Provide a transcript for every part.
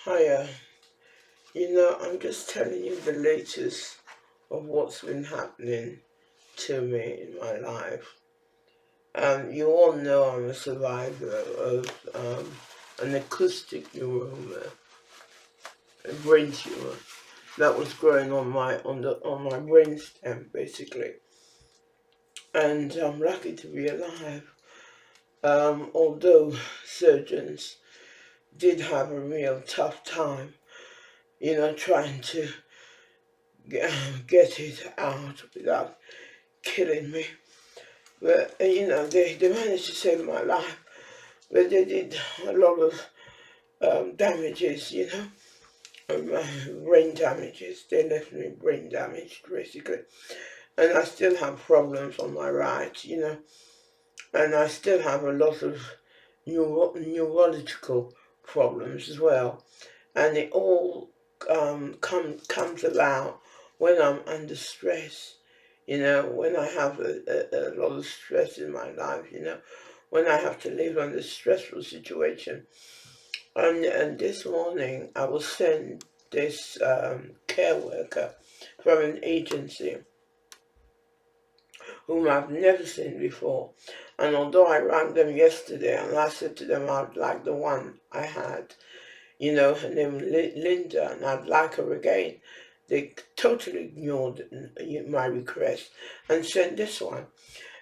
Hiya. I'm just telling you the latest of what's been happening to me in my life. You all know I'm a survivor of an acoustic neuroma, a brain tumor that was growing on my brain stem basically, and I'm lucky to be alive. Although surgeons did have a real tough time, trying to get it out without killing me. But, they managed to save my life. But they did a lot of damages, brain damages. They left me brain damaged, basically. And I still have problems on my right, and I still have a lot of neurological problems as well. And it all comes about when I'm under stress, when I have a lot of stress in my life, when I have to live under stressful situation. And this morning I was sent this care worker from an agency whom I've never seen before. And although I rang them yesterday and I said to them I'd like the one I had, her name Linda, and I'd like her again. They totally ignored my request and sent this one.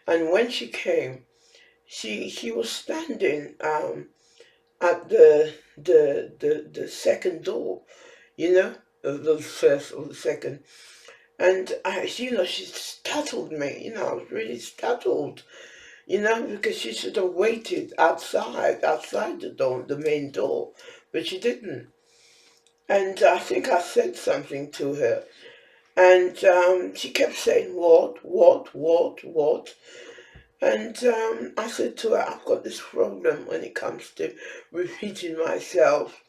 And when she came, she was standing at the second door, of the first or the second. And she startled me. I was really startled, because she should have waited outside the door, the main door, but she didn't. And I think I said something to her, and she kept saying, what? And I said to her, I've got this problem when it comes to repeating myself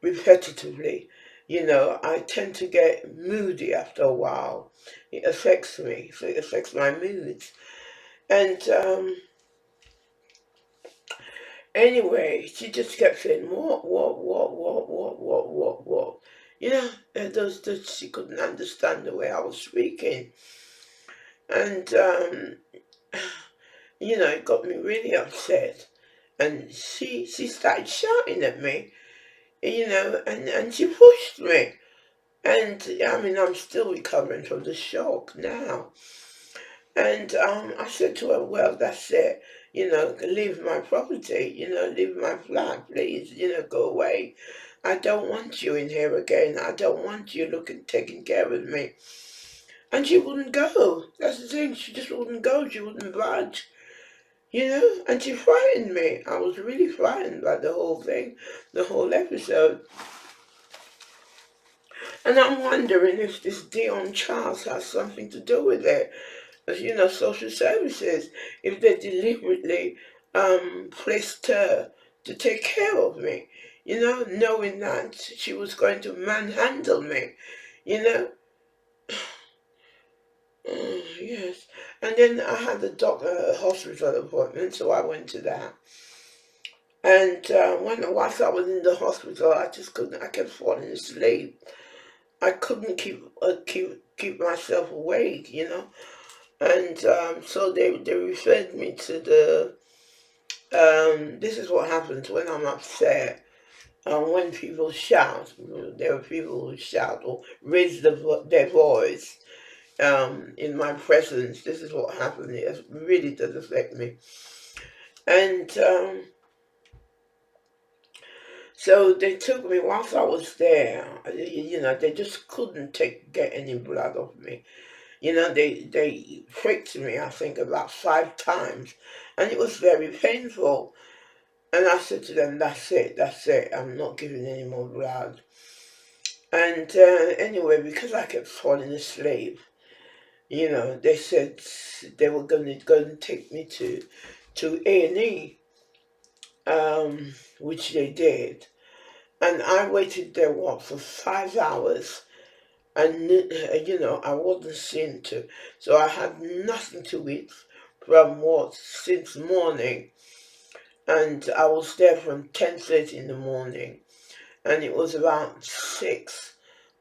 repetitively. I tend to get moody after a while. It affects me, so it affects my moods. And anyway, she just kept saying, what. She couldn't understand the way I was speaking. And, it got me really upset. And she started shouting at me, and she pushed me. And, I mean, I'm still recovering from the shock now. And I said to her, well, that's it. Leave my property, leave my flat, please, go away. I don't want you in here again. I don't want you taking care of me. And she wouldn't go. That's the thing. She just wouldn't go. She wouldn't budge. And she frightened me. I was really frightened by the whole thing, the whole episode. And I'm wondering if this Dion Charles has something to do with it. Social services, if they deliberately placed her to take care of me, knowing that she was going to manhandle me, you know. Yes. And then I had a hospital appointment, so I went to that. And whilst I was in the hospital, I kept falling asleep. I couldn't keep myself awake, And so they referred me to this is what happens when I'm upset. When people shout, there are people who shout or raise their voice in my presence. This is what happened. It really does affect me. And so they took me whilst I was there. They just couldn't get any blood off me. They pricked me, I think, about 5 times, and it was very painful. And I said to them, that's it, I'm not giving any more blood. And anyway, because I kept falling asleep, they said they were going to take me to A&E, which they did. And I waited there, for 5 hours. And, I wasn't seen to. So I had nothing to eat since morning. And I was there from 10:30 in the morning. and it was about 6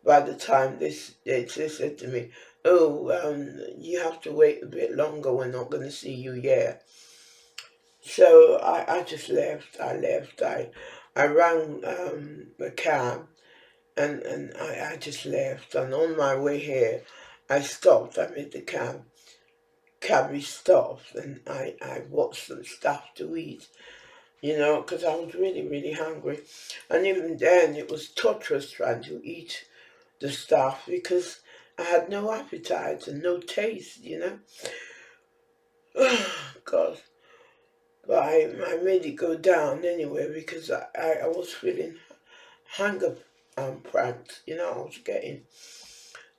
by the time they said to me, "Oh, you have to wait a bit longer. We're not going to see you yet." So I just left. I left. I rang a cab, and I just left. And on my way here, I stopped. I made the cabbie stopped, and I bought some stuff to eat. Because I was really, really hungry. And even then, it was torturous trying to eat the stuff because I had no appetite and no taste. God. But I made it go down anyway because I was feeling hunger cramps. I was getting,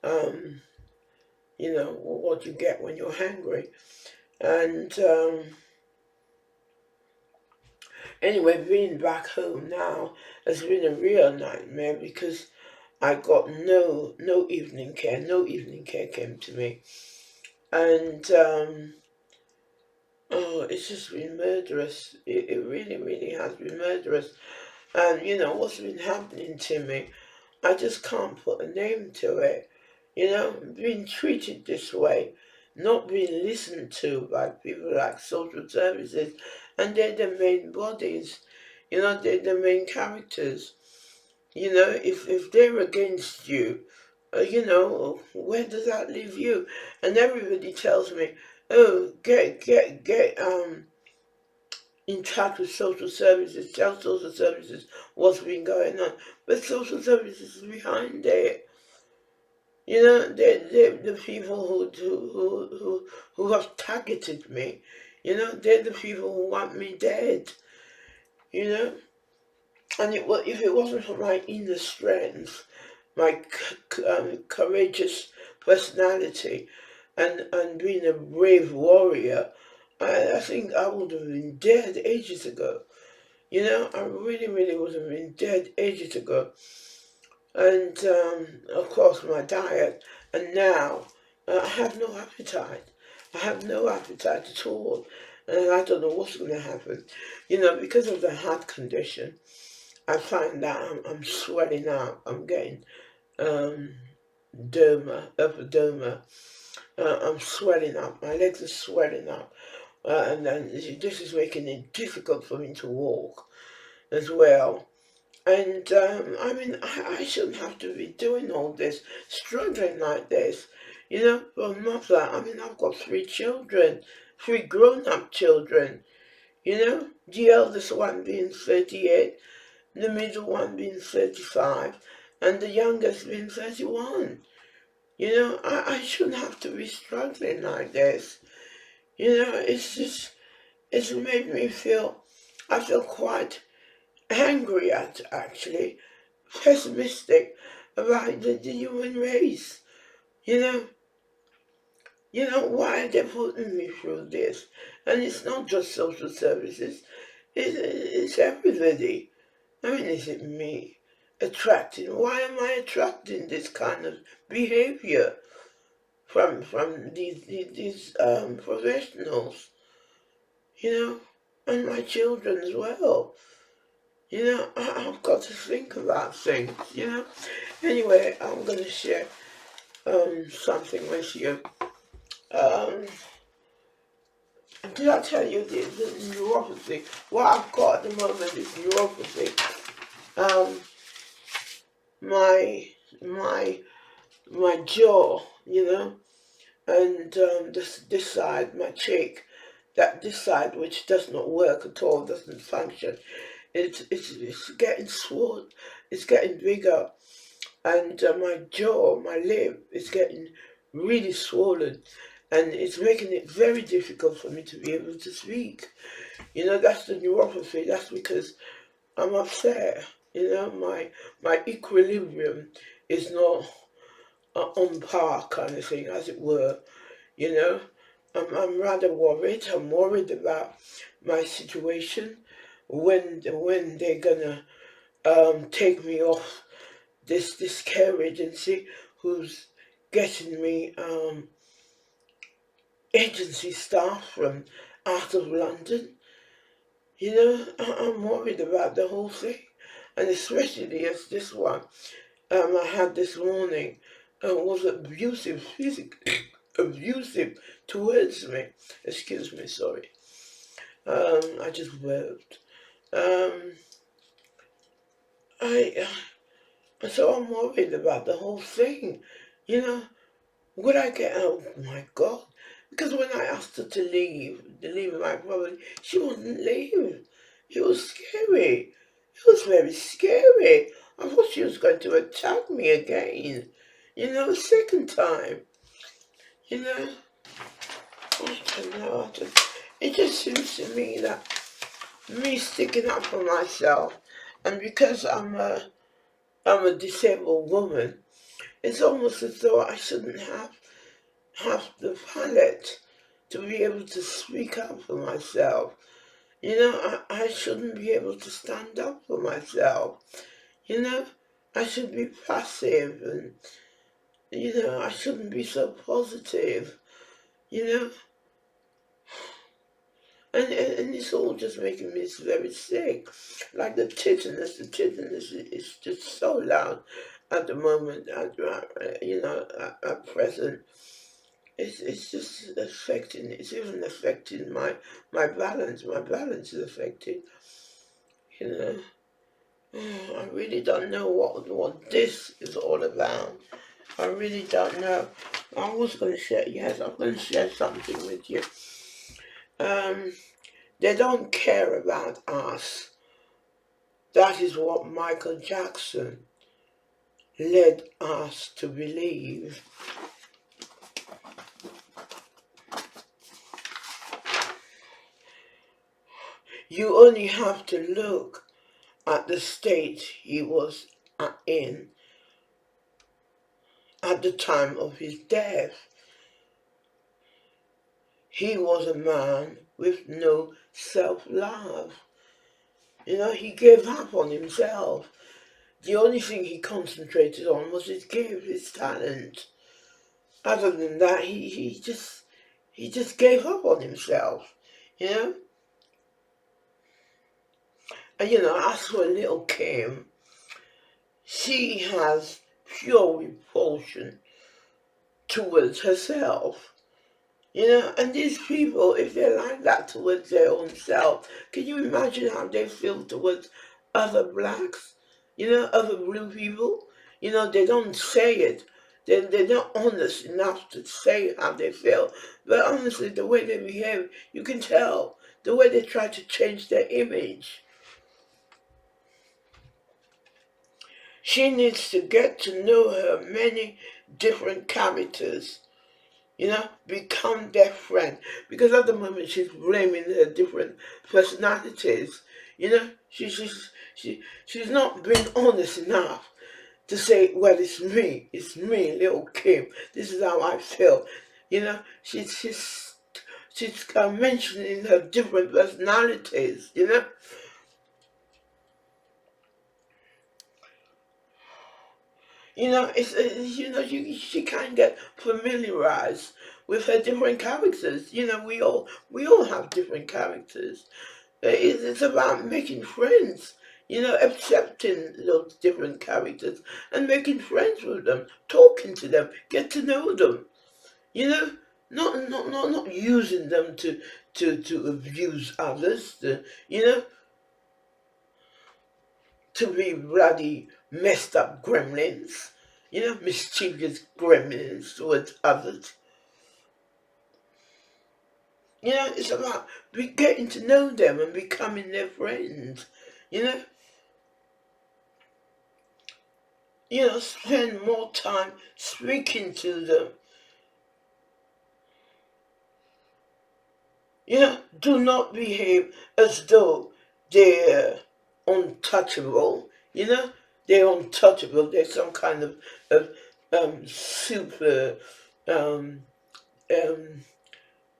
um, what you get when you're hungry. And anyway, being back home now has been a real nightmare because I got no evening care. No evening care came to me, and oh, it's just been murderous. It really, really has been murderous. And what's been happening to me, I just can't put a name to it. Being treated this way, not being listened to by people like social services, and they're the main bodies. They're the main characters. If they're against you, where does that leave you? And everybody tells me, oh, get in touch with social services, tell social services what's been going on. But social services is behind it. They're the people who have targeted me. They're the people who want me dead. You know, and if it wasn't for my inner strength, my courageous personality, and being a brave warrior, I think I would have been dead ages ago. I really, really would have been dead ages ago. And of course, my diet, and now I have no appetite. I have no appetite at all, and I don't know what's going to happen. Because of the heart condition, I find that I'm swelling up. I'm getting um, upper. I'm swelling up. My legs are swelling up, and then this is making it difficult for me to walk as well. And I mean, I shouldn't have to be doing all this, struggling like this. For a mother, I mean, I've got 3 children, 3 grown-up children. The eldest one being 38, the middle one being 35, and the youngest being 31. I shouldn't have to be struggling like this. It's made me I feel quite angry at, actually, pessimistic about the human race. You know, why are they putting me through this? And it's not just social services, it's everybody. I mean, is it me attracting? Why am I attracting this kind of behavior from these professionals? And my children as well. I've got to think about things. Anyway, I'm going to share something with you. Um, did I tell you the neuropathy? What I've got at the moment is neuropathy. Um, my my my jaw, and this side, my cheek, this side which does not work at all, doesn't function. It's getting swollen. It's getting bigger, and my jaw, my lip, is getting really swollen, and it's making it very difficult for me to be able to speak. That's the neuropathy. That's because I'm upset. My equilibrium is not on par, kind of thing, as it were. You know, I'm rather worried. I'm worried about my situation when they're gonna take me off this care agency who's getting me agency staff from out of London. I'm worried about the whole thing. and especially as this one I had this morning was abusive, physically abusive towards me. Excuse me, sorry. I just burped. Um, I so I'm worried about the whole thing. You know, would I get? Oh my God! Because when I asked her to leave my property, she wouldn't leave. It was scary. It was very scary. I thought she was going to attack me again. You know, second time. You know, I don't know. It just seems to me that me sticking up for myself, and because I'm a disabled woman, it's almost as though I shouldn't have the palate to be able to speak up for myself. You know, I shouldn't be able to stand up for myself. You know, I should be passive and, you know, I shouldn't be so positive. You know, and it's all just making me very sick. Like the titiness is just so loud at the moment, you know, at present. It's just affecting, it's even affecting my balance. My balance is affected, you know. I really don't know what this is all about. I really don't know. I was going to share, yes, I'm going to share something with you. Um, they don't care about us. That is what Michael Jackson led us to believe. You only have to look at the state he was in at the time of his death. He was a man with no self-love. You know, he gave up on himself. The only thing he concentrated on was his gift, his talent. Other than that, he just gave up on himself, you know? And you know, as for little Kim, she has pure repulsion towards herself. You know, and these people, if they're like that towards their own self, can you imagine how they feel towards other blacks? You know, other blue people? You know, they don't say it. They're not honest enough to say how they feel. But honestly, the way they behave, you can tell. The way they try to change their image. She needs to get to know her many different characters, you know, become their friend. Because at the moment she's blaming her different personalities. You know, she's not being honest enough to say, well, it's me, little Kim. This is how I feel. You know, she's mentioning her different personalities. You know. You know, you know, she can get familiarized with her different characters. You know, we all have different characters. It's about making friends. You know, accepting those different characters and making friends with them, talking to them, get to know them. You know, not using them to abuse others. You know, to be bloody messed up gremlins, you know, mischievous gremlins towards others. You know, it's about getting to know them and becoming their friends. You know, spend more time speaking to them. You know, do not behave as though they're untouchable. You know, they're untouchable. They're some kind of super um, um,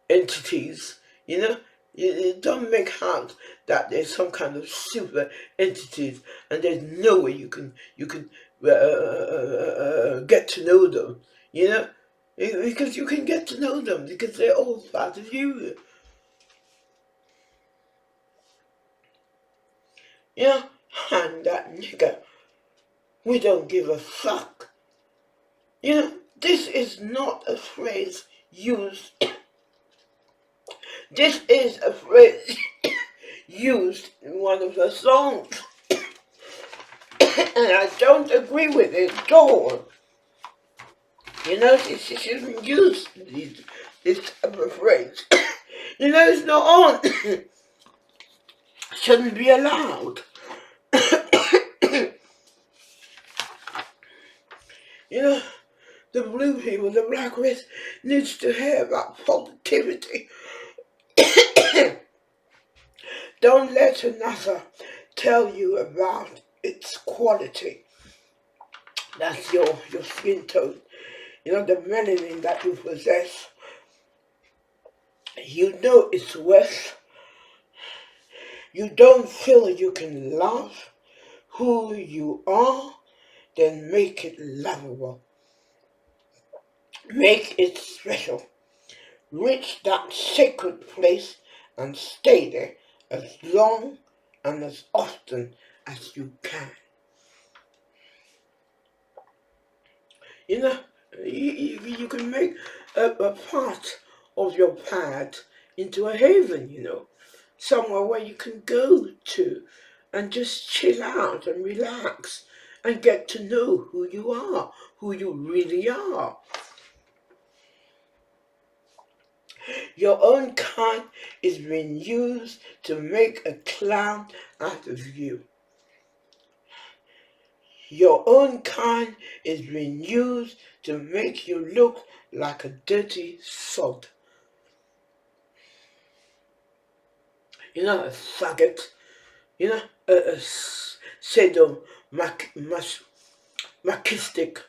entities. You know, you don't make out that there's some kind of super entities, and there's no way you can get to know them. You know, because you can get to know them because they're all part of you. You know, and that nigger, we don't give a fuck. You know, this is not a phrase used, this is a phrase used in one of the songs, and I don't agree with it at all. You know, she shouldn't use this type of phrase. You know, it's not on. Shouldn't be allowed. You know, the blue people, the black race needs to have that positivity. Don't let another tell you about its quality. That's your skin tone. You know, the melanin that you possess. You know its worth. You don't feel you can love who you are, then make it lovable. Make it special. Reach that sacred place and stay there as long and as often as you can. You know, you can make a part of your pad into a haven, you know, somewhere where you can go to and just chill out and relax and get to know who you are, who you really are. Your own kind is being used to make a clown out of you. Your own kind is being used to make you look like a dirty sod. You know, a faggot. You know, a sadomasochistic,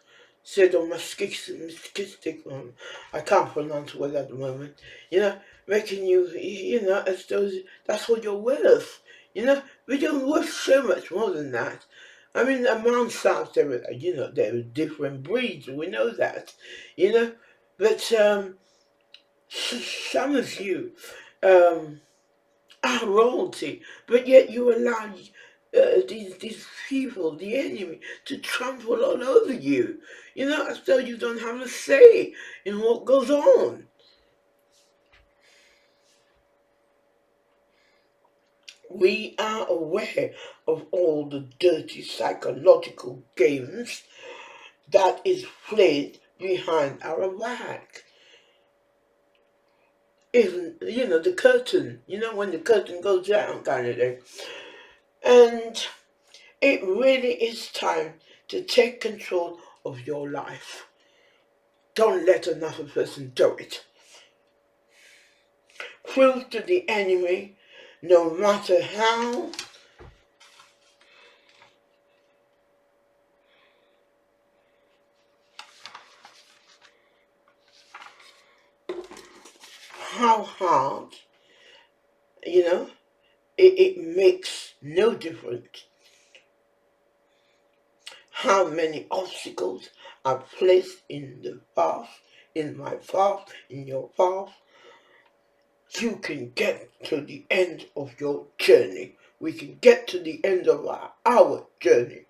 sadomasochistic, I can't pronounce word at the moment. You know, making you, you know, as though that's what you're worth. You know, we don't worth so much more than that. I mean, among South, you know, there are different breeds. We know that, you know, but some of you, um, are royalty, but yet you allow these people, the enemy, to trample all over you. You know, as though you don't have a say in what goes on. We are aware of all the dirty psychological games that is played behind our back. Even, you know, the curtain, you know, when the curtain goes down kind of thing. And it really is time to take control of your life. Don't let another person do it. Prove to the enemy, no matter how hard, you know, it makes no difference how many obstacles are placed in the path, in my path, in your path. You can get to the end of your journey. We can get to the end of our journey.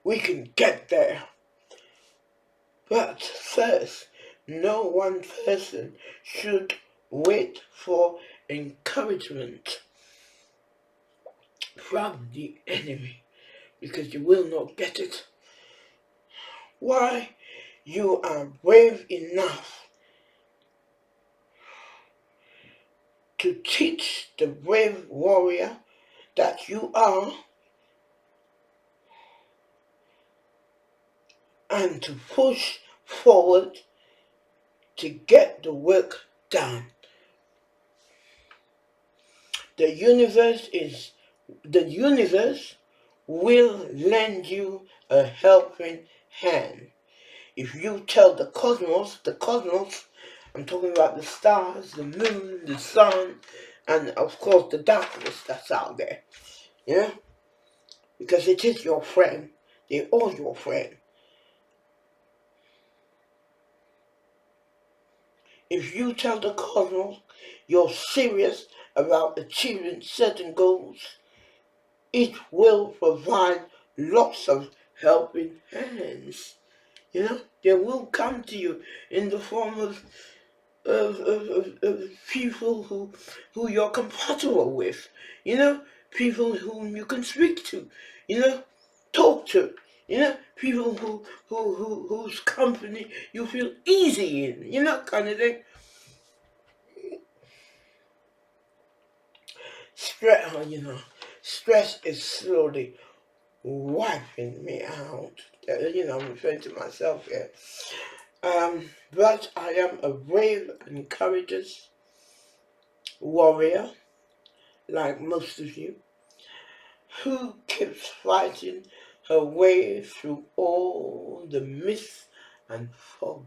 We can get there. But first, no one person should wait for encouragement from the enemy, because you will not get it. Why? You are brave enough to teach the brave warrior that you are, and to push forward to get the work done. The universe will lend you a helping hand. If you tell the cosmos, I'm talking about the stars, the moon, the sun, and of course the darkness that's out there. Yeah? Because it is your friend. They're all your friend. If you tell the cosmos you're serious about achieving certain goals, it will provide lots of helping hands. They will come to you in the form of people who you're compatible with, people whom you can speak to, talk to, people whose company you feel easy in, kind of thing. Stress is slowly wiping me out. I'm referring to myself here. But I am a brave and courageous warrior, like most of you, who keeps fighting her way through all the mist and fog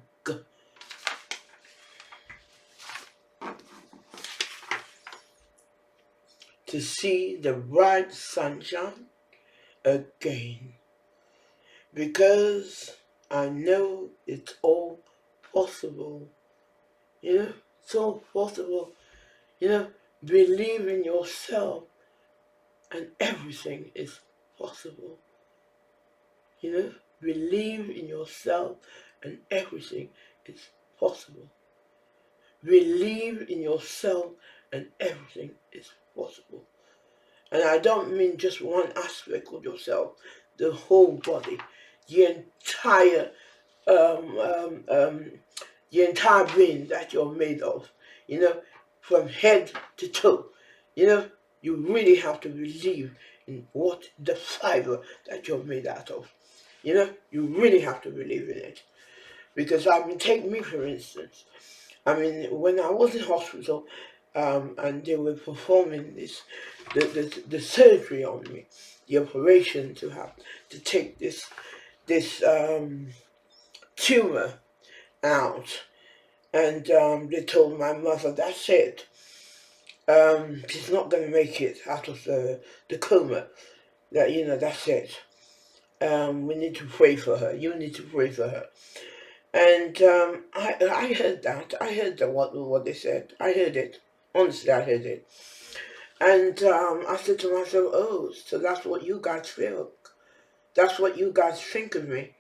to see the bright sunshine again. Because I know it's all possible. It's all possible. Believe in yourself and everything is possible. Believe in yourself and everything is possible. Believe in yourself and everything is possible. And I don't mean just one aspect of yourself, the whole body, the entire um, um, um, the entire being that you're made of, from head to toe. You really have to believe in what the fiber that you're made out of. You really have to believe in it. Because take me for instance. When I was in hospital, and they were performing the surgery on me, the operation to take this tumor out, and they told my mother, that's it. She's not going to make it out of the coma. That's it. We need to pray for her. You need to pray for her. And I heard that. I heard what they said. I heard it. Honestly, I heard it. And I said to myself, oh, so that's what you guys feel. That's what you guys think of me.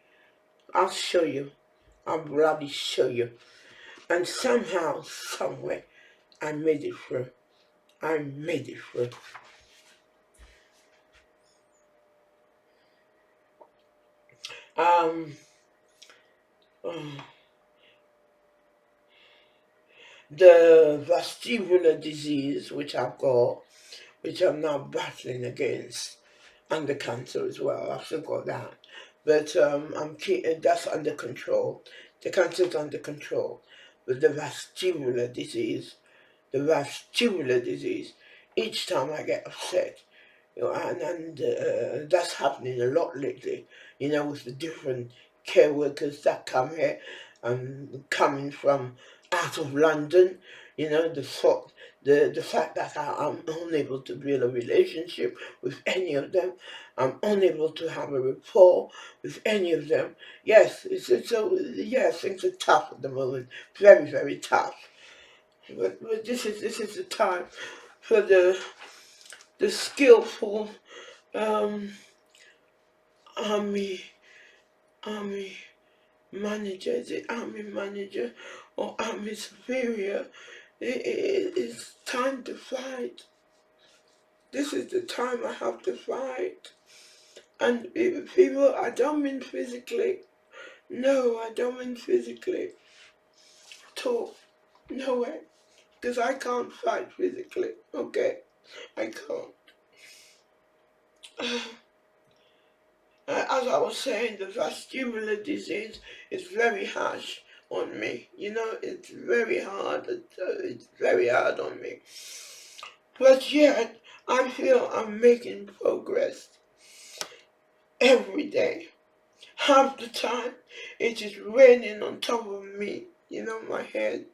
I'll show you. I'll bloody show you. And somehow, somewhere, I made it through. I made it through. Um, the vestibular disease, which I've got, which I'm now battling against, and the cancer as well. I've still got that, but that's under control. The cancer's under control, but the vestibular disease. Each time I get upset, and that's happening a lot lately. With the different care workers that come here, coming from out of London. The fact that I'm unable to build a relationship with any of them. I'm unable to have a rapport with any of them. Yes, things are tough at the moment, very very tough. But this is the time for the skillful um, army army manager, the army manager or army superior. It's time to fight. This is the time I have to fight. And people, I don't mean physically. No, I don't mean physically. Talk. No way. Because I can't fight physically. Okay? I can't. As I was saying, the vascular disease is very harsh on me. It's very hard. It's very hard on me. But yet, I feel I'm making progress every day. Half the time, it is raining on top of me. My head,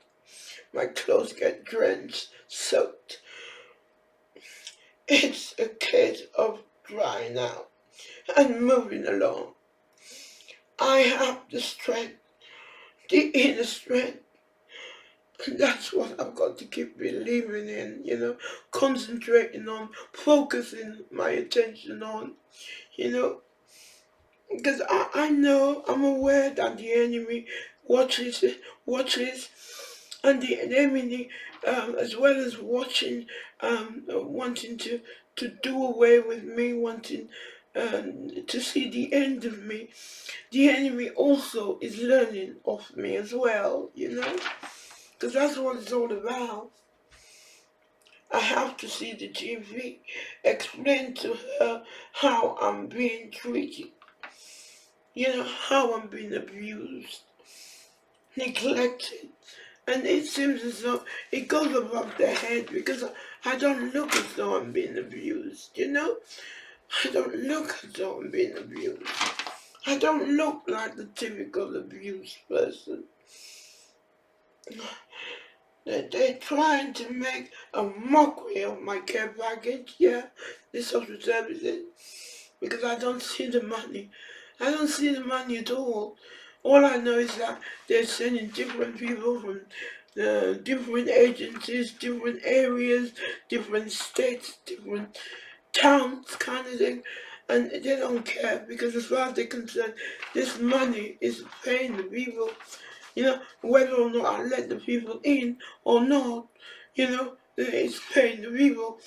my clothes get drenched, soaked. It's a case of drying out and moving along. I have the strength, the inner strength. And that's what I've got to keep believing in, concentrating on, focusing my attention on, you know, because I know, I'm aware that the enemy watches, and the enemy, as well as watching, wanting to do away with me, wanting to see the end of me, the enemy also is learning of me as well, because that's what it's all about. I have to see the TV, explain to her how I'm being treated, how I'm being abused, neglected. And it seems as though it goes above their head because I don't look as though I'm being abused, I don't look as though I'm being abused. I don't look like the typical abused person. They're trying to make a mockery of my care package, the social services, because I don't see the money. I don't see the money at all. All I know is that they're sending different people from different agencies, different areas, different states, different towns, kind of thing, and they don't care because as far as they're concerned, this money is paying the people, whether or not I let the people in or not, it's paying the people,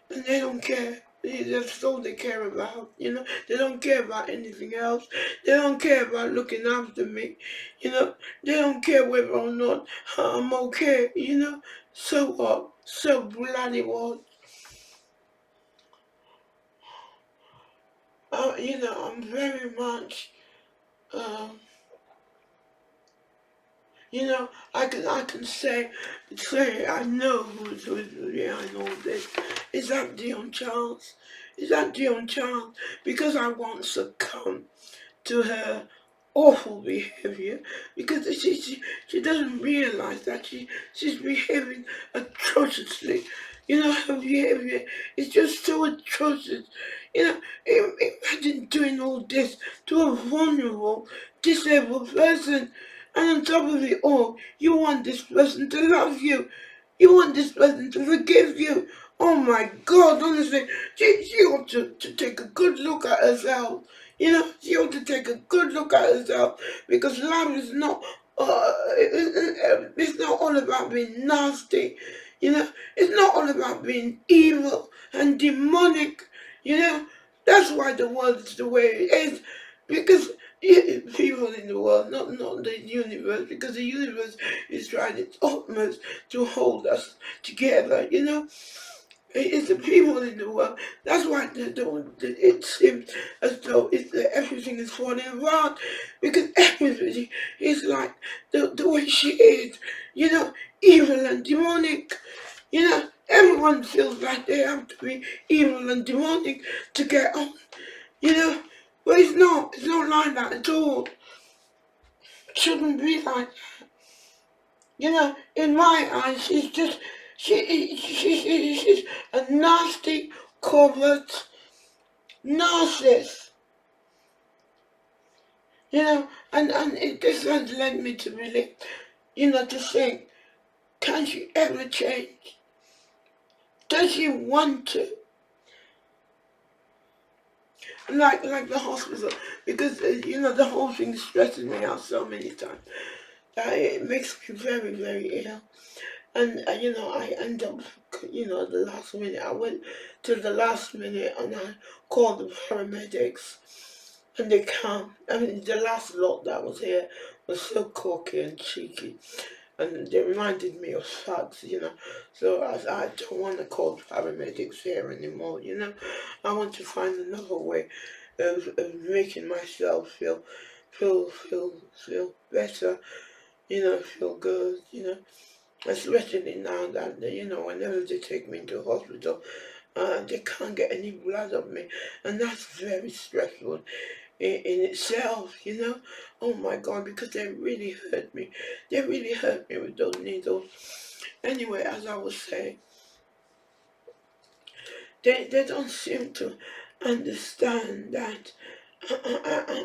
and they don't care. That's all they care about, They don't care about anything else. They don't care about looking after me, They don't care whether or not I'm okay, So what? So bloody what? I'm very much, um, I can say I know who's behind all this. Is that Dion Charles? Is that Dion Charles? Because I won't succumb to her awful behavior, because she doesn't realize that she's behaving atrociously. Her behavior is just so atrocious. Imagine doing all this to a vulnerable, disabled person, and on top of it all, you want this person to love you. You want this person to forgive you. Oh my God, honestly, she ought to take a good look at herself. She ought to take a good look at herself, because life is not, it's not all about being nasty. It's not all about being evil and demonic. You know, that's why the world is the way it is, because people in the world, not the universe, because the universe is trying its utmost to hold us together. It's the people in the world. That's why it seems as though everything is falling apart, because everybody is like the way she is, evil and demonic. Everyone feels like they have to be evil and demonic to get on, but it's not like that at all. It shouldn't be like that. In my eyes, she's a nasty, covert narcissist. And this has led me to believe, to think, can she ever change? Does she want to? Like the hospital, because the whole thing stresses me out so many times that it makes me very, very ill. And I end up, the last minute. I went to the last minute and I called the paramedics, and they come. I mean, the last lot that was here was so cocky and cheeky, and they reminded me of thugs, So I don't want to call paramedics here anymore, I want to find another way of making myself feel better, feel good, especially now that, whenever they take me to hospital, they can't get any blood of me, and that's very stressful in itself, Oh my God, because they really hurt me. They really hurt me with those needles. Anyway, as I was saying, they don't seem to understand that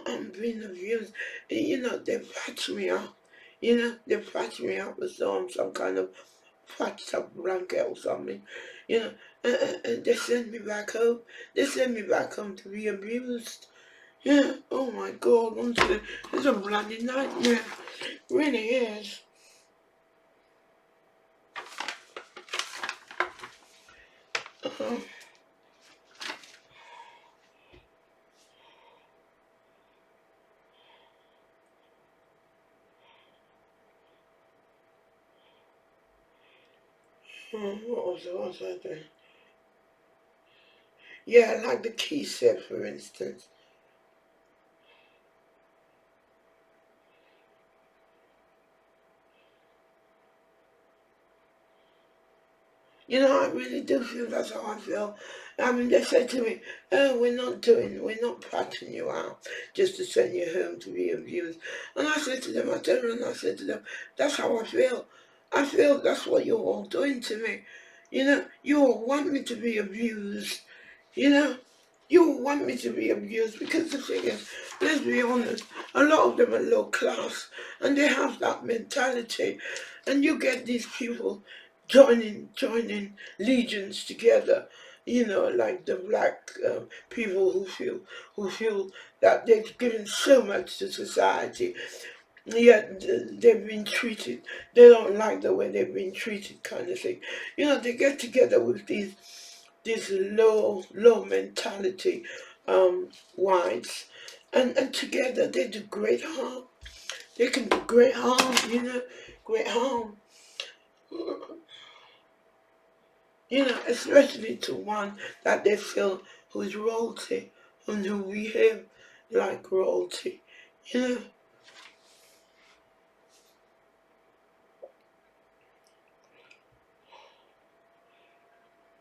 I'm being abused. They patch me up. They patch me up with some kind of patched up blanket or something, you know, and they send me back home. They send me back home to be abused. Yeah, oh my God, honestly, it's a bloody nightmare. It really is. Uh-huh. What was I doing? Yeah, like the key set, for instance. I really do feel that's how I feel. I mean, they said to me, "Oh, we're not patching you out just to send you home to be abused." And I said to them, I turned around and I said to them, "That's how I feel. I feel that's what you're all doing to me. You all want me to be abused. You know, you all want me to be abused because the thing is, let's be honest, a lot of them are low class and they have that mentality, and you get these people joining legions together, like the black people who feel that they've given so much to society, yet they've been treated. They don't like the way they've been treated, kind of thing. They get together with these low mentality whites, and together they do great harm. They can do great harm, great harm. Especially to one that they feel who's royalty and who behave like royalty. You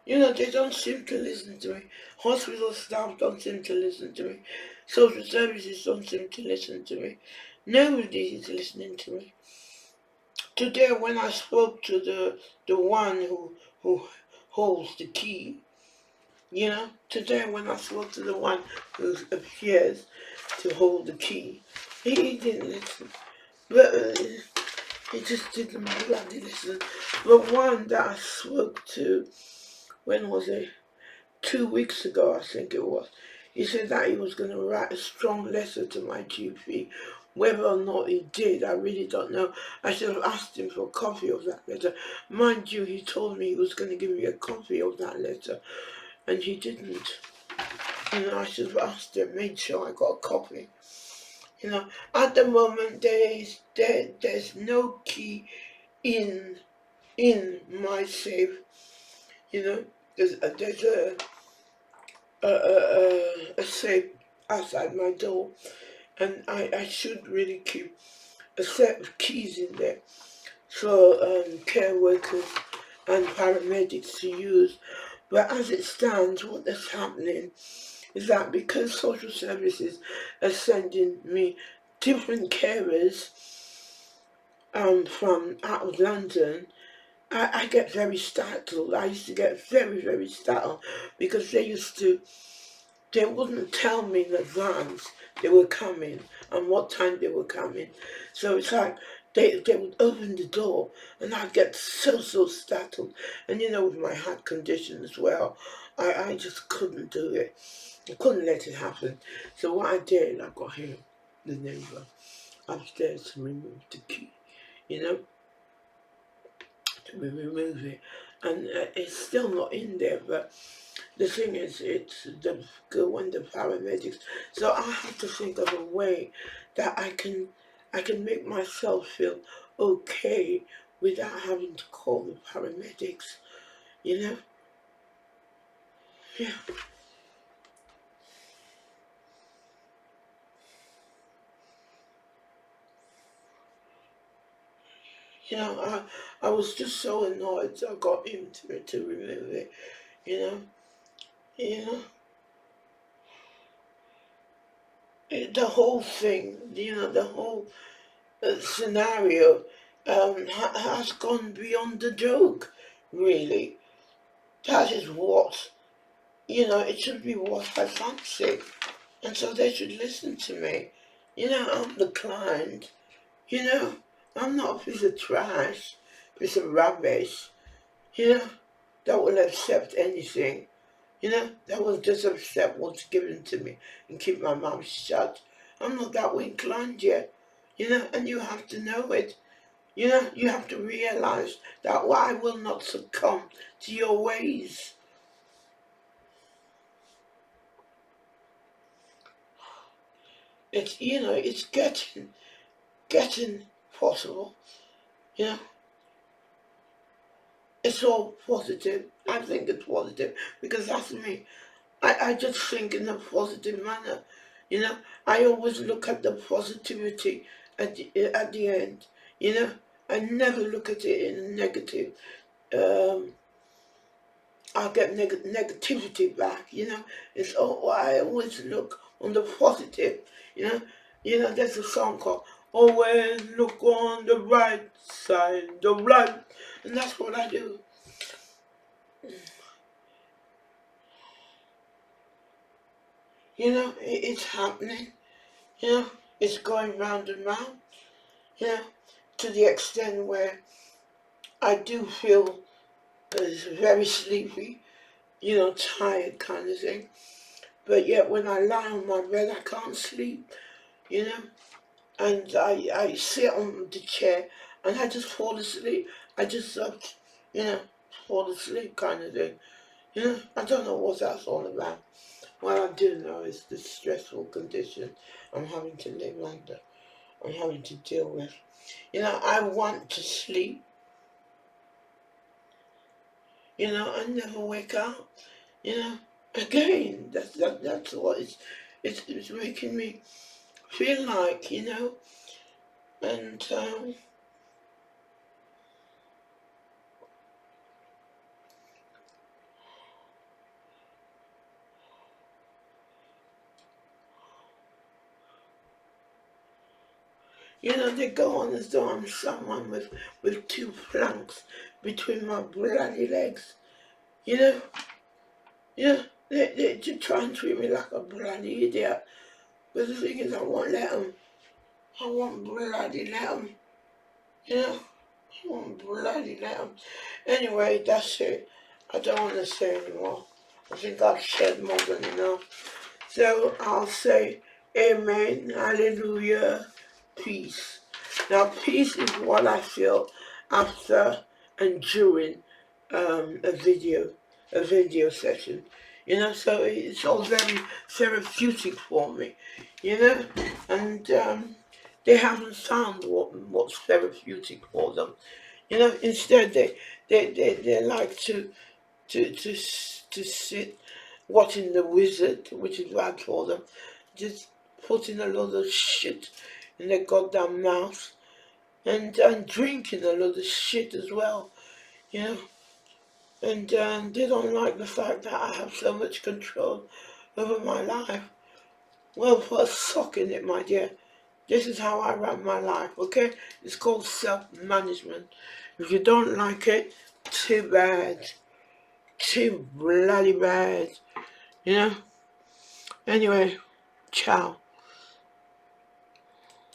know, they don't seem to listen to me. Hospital staff don't seem to listen to me. Social services don't seem to listen to me. Nobody is listening to me. Today, when I spoke to the one who holds the key, today when I spoke to the one who appears to hold the key, he didn't listen. But he just didn't bloody listen. But one that I spoke to, when was it? 2 weeks ago, I think it was. He said that he was going to write a strong letter to my GP. Whether or not he did, I really don't know. I should have asked him for a copy of that letter. Mind you, he told me he was going to give me a copy of that letter, and he didn't. I should have asked him, made sure I got a copy. At the moment there's no key in my safe. There's a safe outside my door, and I should really keep a set of keys in there for care workers and paramedics to use. But as it stands, what is happening is that because social services are sending me different carers from out of London, I get very startled. I used to get very, very startled because they wouldn't tell me in advance they were coming and what time they were coming. So it's like they would open the door and I'd get so startled. And with my heart condition as well, I just couldn't do it. I couldn't let it happen. So what I did, I got him, the neighbor, upstairs to remove the key, you know, to remove it. And it's still not in there, but the thing is, it's the when the paramedics. So I have to think of a way that I can make myself feel okay without having to call the paramedics. You know, yeah. I was just so annoyed. So I got him to remove it. You know, you know, the whole thing. The whole scenario has gone beyond the joke. Really, that is what it should be what I fancy, and so they should listen to me. I'm the client. You know, I'm not a piece of trash, piece of rubbish, you know, that will accept anything, that will just accept what's given to me and keep my mouth shut. I'm not that way inclined yet, and you have to know it. You have to realize that I will not succumb to your ways. It's getting possible. You know, it's all positive. I think it's positive because that's me. I just think in a positive manner. You know, I always look at the positivity at the end. I never look at it in a negative. Um, I get negativity back. It's all I always look on the positive. You know, there's a song called "Always Look on the Right Side, the right," and that's what I do. It's happening. You know, it's going round and round. You know, to the extent where I do feel very sleepy. Tired kind of thing. But yet when I lie on my bed, I can't sleep. You know, and I sit on the chair and I just fall asleep. I just fall asleep kind of thing. I don't know what that's all about. What I do know is the stressful condition I'm having to live under. I'm having to deal with. I want to sleep. I never wake up. Again, that's what it's making me feel like. And they go on as though I'm someone with two planks between my bloody legs. You know, they try and treat me like a bloody idiot. But the thing is, I won't let them. I won't bloody let them. I won't bloody let them. Anyway, that's it. I don't want to say anymore. I think I've said more than enough. So I'll say amen, hallelujah, peace. Now peace is what I feel after and during a video session. So it's all very therapeutic for me, and they haven't found what's therapeutic for them. Instead they like to sit watching the wizard, which is what I call them, just putting a lot of shit in their goddamn mouth and drinking a lot of shit as well, you know. And they don't like the fact that I have so much control over my life. Well, put a sock in it, my dear. This is how I run my life, okay? It's called self-management. If you don't like it, too bad. Too bloody bad. Anyway, ciao.